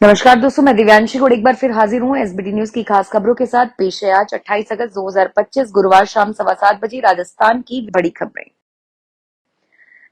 नमस्कार दोस्तों, मैं दिव्यांशी गुड़ एक बार फिर हाजिर हूं एसबीटी न्यूज की खास खबरों के साथ। पेश है आज 28 अगस्त 2025 गुरुवार शाम 7:15 राजस्थान की बड़ी खबरें।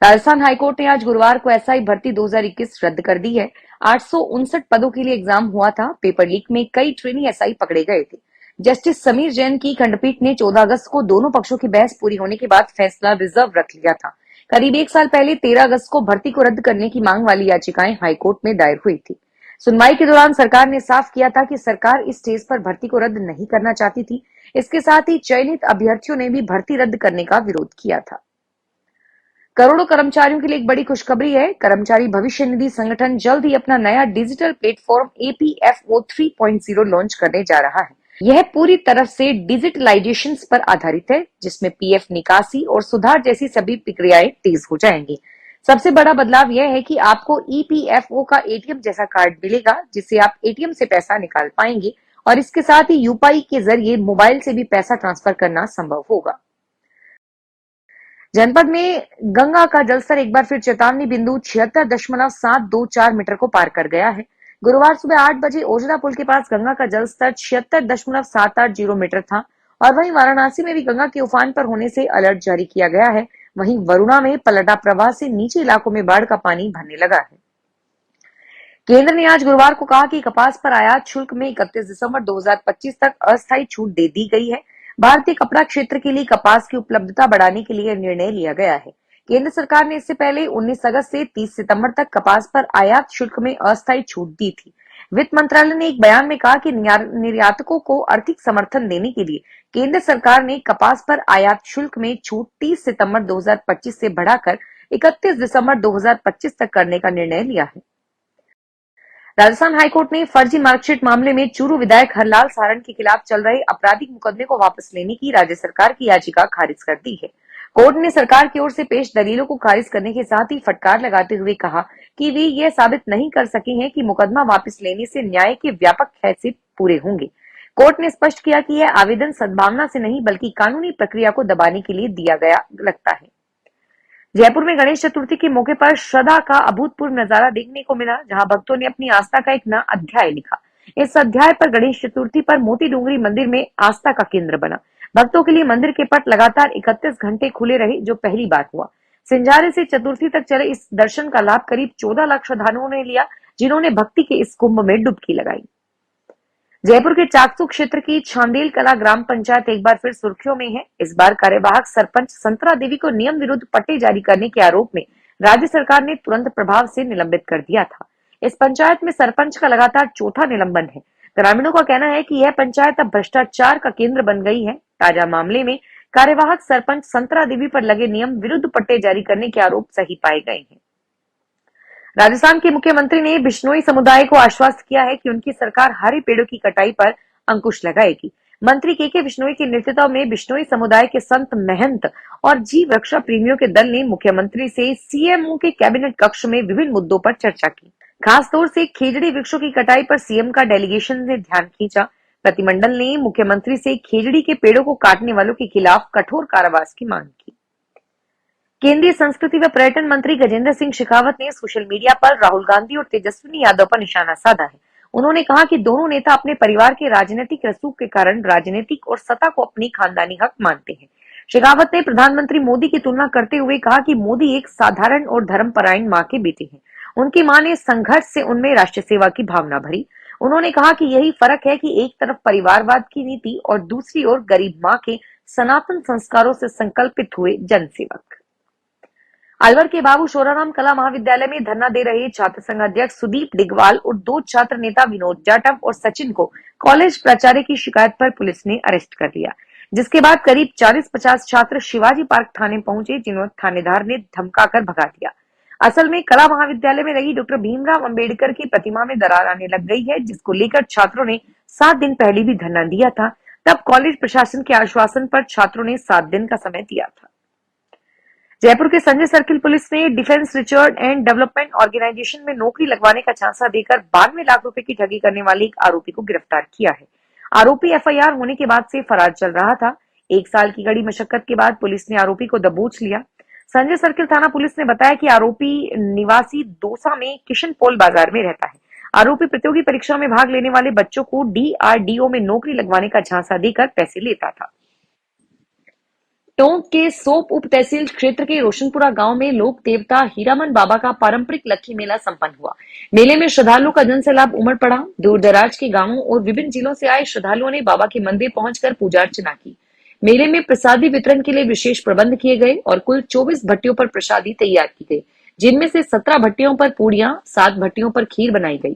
राजस्थान हाईकोर्ट ने आज गुरुवार को एसआई भर्ती 2021 रद्द कर दी है। 859 पदों के लिए एग्जाम हुआ था। पेपर लीक में कई ट्रेनी एसआई पकड़े गए थे। जस्टिस समीर जैन की खंडपीठ ने 14 अगस्त को दोनों पक्षों की बहस पूरी होने के बाद फैसला रिजर्व रख लिया था। करीब एक साल पहले 13 अगस्त को भर्ती को रद्द करने की मांग वाली याचिकाएं हाईकोर्ट में दायर हुई थी। सुनवाई के दौरान सरकार ने साफ किया था कि सरकार इस स्टेज पर भर्ती को रद्द नहीं करना चाहती थी। इसके साथ ही चयनित अभ्यर्थियों ने भी भर्ती रद्द करने का विरोध किया था। करोड़ों कर्मचारियों के लिए एक बड़ी खुशखबरी है। कर्मचारी भविष्य निधि संगठन जल्द ही अपना नया डिजिटल प्लेटफॉर्म एपीएफओ 3.0 लॉन्च करने जा रहा है। यह पूरी तरह से डिजिटलाइजेशन पर आधारित है, जिसमें पीएफ निकासी और सुधार जैसी सभी प्रक्रियाएं तेज हो जाएंगी। सबसे बड़ा बदलाव यह है कि आपको ईपीएफओ का एटीएम जैसा कार्ड मिलेगा, जिससे आप एटीएम से पैसा निकाल पाएंगे और इसके साथ ही यूपीआई के जरिए मोबाइल से भी पैसा ट्रांसफर करना संभव होगा। जनपद में गंगा का जलस्तर एक बार फिर चेतावनी बिंदु 76.724 मीटर को पार कर गया है। गुरुवार सुबह 8 बजे ओजरा पुल के पास गंगा का जलस्तर 76.780 मीटर था। और वहीं वाराणसी में भी गंगा के उफान पर होने से अलर्ट जारी किया गया है। वहीं वरुणा में पलटा प्रवाह से निचले इलाकों में बाढ़ का पानी भरने लगा है। केंद्र ने आज गुरुवार को कहा कि कपास पर आयात शुल्क में 31 दिसंबर 2025 तक अस्थायी छूट दे दी गई है। भारतीय कपड़ा क्षेत्र के लिए कपास की उपलब्धता बढ़ाने के लिए निर्णय लिया गया है। केंद्र सरकार ने इससे पहले 19 अगस्त से 30 सितंबर तक कपास पर आयात शुल्क में अस्थायी छूट दी थी। वित्त मंत्रालय ने एक बयान में कहा कि निर्यातकों को आर्थिक समर्थन देने के लिए केंद्र सरकार ने कपास पर आयात शुल्क में छूट 30 सितंबर 2025 से बढ़ाकर 31 दिसंबर 2025 तक करने का निर्णय लिया है। राजस्थान हाईकोर्ट ने फर्जी मार्कशीट मामले में चूरू विधायक हरलाल सारण के खिलाफ चल रहे आपराधिक मुकदमे को वापस लेने की राज्य सरकार की याचिका खारिज कर दी है। कोर्ट ने सरकार की ओर से पेश दलीलों को खारिज करने के साथ ही फटकार लगाते हुए कहा कि वे यह साबित नहीं कर सके हैं कि मुकदमा वापस लेने से न्याय के व्यापक हैसियत पूरे होंगे। कोर्ट ने स्पष्ट किया कि यह आवेदन सद्भावना से नहीं बल्कि कानूनी प्रक्रिया को दबाने के लिए दिया गया लगता है। जयपुर में गणेश चतुर्थी के मौके पर श्रद्धा का अभूतपूर्व नजारा देखने को मिला, जहां भक्तों ने अपनी आस्था का एक नया अध्याय लिखा। इस अध्याय पर गणेश चतुर्थी पर मोती डूंगरी मंदिर में आस्था का केंद्र बना। भक्तों के लिए मंदिर के पट लगातार 31 घंटे खुले रहे, जो पहली बार हुआ। सिंजारे से चतुर्थी तक चले इस दर्शन का लाभ करीब 14 लाख श्रद्धालुओं ने लिया, जिन्होंने भक्ति के इस कुंभ में डुबकी लगाई। जयपुर के चाकसू क्षेत्र की छांदेल कला ग्राम पंचायत एक बार फिर सुर्खियों में है। इस बार कार्यवाहक सरपंच संतरा देवी को नियम विरुद्ध पट्टे जारी करने के आरोप में राज्य सरकार ने तुरंत प्रभाव से निलंबित कर दिया था। इस पंचायत में सरपंच का लगातार चौथा निलंबन है। ग्रामीणों का कहना है कि यह पंचायत अब भ्रष्टाचार का केंद्र बन गई है। ताजा मामले में कार्यवाहक सरपंच संतरा देवी पर लगे नियम विरुद्ध पट्टे जारी करने के आरोप सही पाए गए हैं। राजस्थान के मुख्यमंत्री ने बिश्नोई समुदाय को आश्वस्त किया है कि उनकी सरकार हरे पेड़ों की कटाई पर अंकुश लगाएगी। मंत्री के बिश्नोई के नेतृत्व में बिश्नोई समुदाय के संत महंत और जीव रक्षा प्रेमियों के दल ने मुख्यमंत्री से सीएमओ के कैबिनेट कक्ष में विभिन्न मुद्दों पर चर्चा की। खासतौर से खेजड़ी वृक्षों की कटाई पर सीएम का डेलीगेशन ने ध्यान खींचा। प्रतिमंडल ने मुख्यमंत्री से खेजड़ी के पेड़ों को काटने वालों के खिलाफ कठोर कार्रवाई की मांग की। केंद्रीय संस्कृति व पर्यटन मंत्री गजेंद्र सिंह शेखावत ने सोशल मीडिया पर राहुल गांधी और तेजस्विनी यादव पर निशाना साधा है। उन्होंने कहा कि दोनों नेता अपने परिवार के राजनीतिक रसूख के कारण राजनीतिक और सत्ता को अपनी खानदानी हक मानते हैं। शेखावत ने प्रधानमंत्री मोदी की तुलना करते हुए कहा कि मोदी एक साधारण और धर्मपरायण माँ के बेटे हैं। उनकी माँ ने संघर्ष से उनमें राष्ट्र सेवा की भावना भरी। उन्होंने कहा कि यही फर्क है कि एक तरफ परिवारवाद की नीति और दूसरी ओर गरीब माँ के सनातन संस्कारों से संकल्पित हुए जनसेवक। अलवर के बाबू शोराराम कला महाविद्यालय में धरना दे रहे छात्र संघ अध्यक्ष सुदीप डिगवाल और दो छात्र नेता विनोद जाटव और सचिन को कॉलेज प्राचार्य की शिकायत पर पुलिस ने अरेस्ट कर लिया, जिसके बाद करीब 40-50 छात्र शिवाजी पार्क थाने पहुंचे, जिन्हें थानेदार ने धमकाकर भगा दिया। असल में कला महाविद्यालय में लगी डॉक्टर भीमराव अंबेडकर की प्रतिमा में दरार आने लग गई है, जिसको लेकर छात्रों ने 7 दिन पहले भी धरना दिया था। तब कॉलेज प्रशासन के आश्वासन पर छात्रों ने 7 दिन का समय दिया था। जयपुर के संजय सर्किल पुलिस ने defence research and development organisation में नौकरी लगवाने का झांसा देकर 92 लाख रुपए की ठगी करने वाले एक आरोपी को गिरफ्तार किया है। आरोपी एफआईआर होने के बाद से फरार चल रहा था। 1 साल की कड़ी मशक्कत के बाद पुलिस ने आरोपी को दबोच लिया। संजय सर्किल थाना पुलिस ने बताया कि आरोपी निवासी दौसा में किशन पोल बाजार में रहता है। आरोपी प्रतियोगी परीक्षा में भाग लेने वाले बच्चों को DRDO में नौकरी लगवाने का झांसा देकर पैसे लेता था। टोंक के सोप उप तहसील क्षेत्र के रोशनपुरा गांव में लोक देवता हीरामन बाबा का पारंपरिक लक्की मेला संपन्न हुआ। मेले में श्रद्धालुओं का जनसैलाब उमड़ पड़ा। दूर दराज के गांवों और विभिन्न जिलों से आए श्रद्धालुओं ने बाबा के मंदिर पहुंचकर पूजा अर्चना की। मेले में प्रसादी वितरण के लिए विशेष प्रबंध किए गए और कुल 24 भट्टियों पर प्रसादी तैयार की गई, जिनमें से 17 भट्टियों पर पूड़ियां, 7 भट्टियों पर खीर बनाई गई।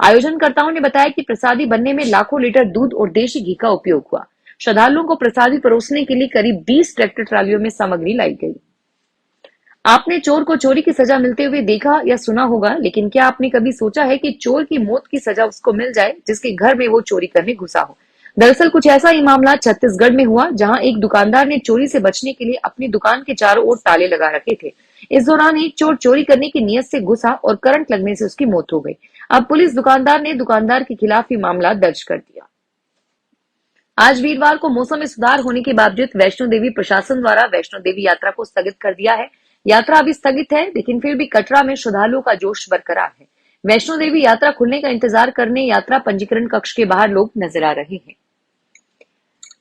आयोजनकर्ताओं ने बताया कि प्रसादी बनने में लाखों लीटर दूध और देशी घी का उपयोग हुआ। श्रद्धालुओं को प्रसादी परोसने के लिए करीब 20 ट्रैक्टर ट्रालियों में सामग्री लाई गई। आपने चोर को चोरी की सजा मिलते हुए देखा या सुना होगा, लेकिन क्या आपने कभी सोचा है कि चोर की मौत की सजा उसको मिल जाए जिसके घर में वो चोरी करने घुसा हो। दरअसल कुछ ऐसा ही मामला छत्तीसगढ़ में हुआ, जहां एक दुकानदार ने चोरी से बचने के लिए अपनी दुकान के चारों ओर ताले लगा रखे थे। इस दौरान एक चोर चोरी करने की नीयत से घुसा और करंट लगने से उसकी मौत हो गई। अब पुलिस दुकानदार के खिलाफ ही मामला दर्ज कर दिया। आज वीरवार को मौसम में सुधार होने के बावजूद वैष्णो देवी प्रशासन द्वारा वैष्णो देवी यात्रा को स्थगित कर दिया है। यात्रा अभी स्थगित है, लेकिन फिर भी कटरा में श्रद्धालुओं का जोश बरकरार है। वैष्णो देवी यात्रा खुलने का इंतजार करने यात्रा पंजीकरण कक्ष के बाहर लोग नजर आ रहे हैं।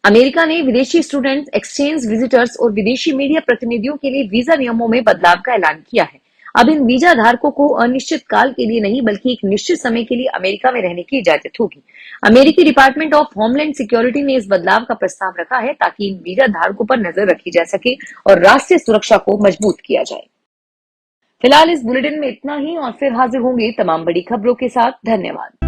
अमेरिका ने विदेशी स्टूडेंट्स, एक्सचेंज विजिटर्स और विदेशी मीडिया प्रतिनिधियों के लिए वीजा नियमों में बदलाव का ऐलान किया है। अब इन वीजा धारकों को अनिश्चित काल के लिए नहीं, बल्कि एक निश्चित समय के लिए अमेरिका में रहने की इजाजत होगी। अमेरिकी डिपार्टमेंट ऑफ होमलैंड सिक्योरिटी ने इस बदलाव का प्रस्ताव रखा है, ताकि इन वीजा धारकों पर नजर रखी जा सके और राष्ट्रीय सुरक्षा को मजबूत किया जाए। फिलहाल इस बुलेटिन में इतना ही, और फिर हाजिर होंगे तमाम बड़ी खबरों के साथ। धन्यवाद।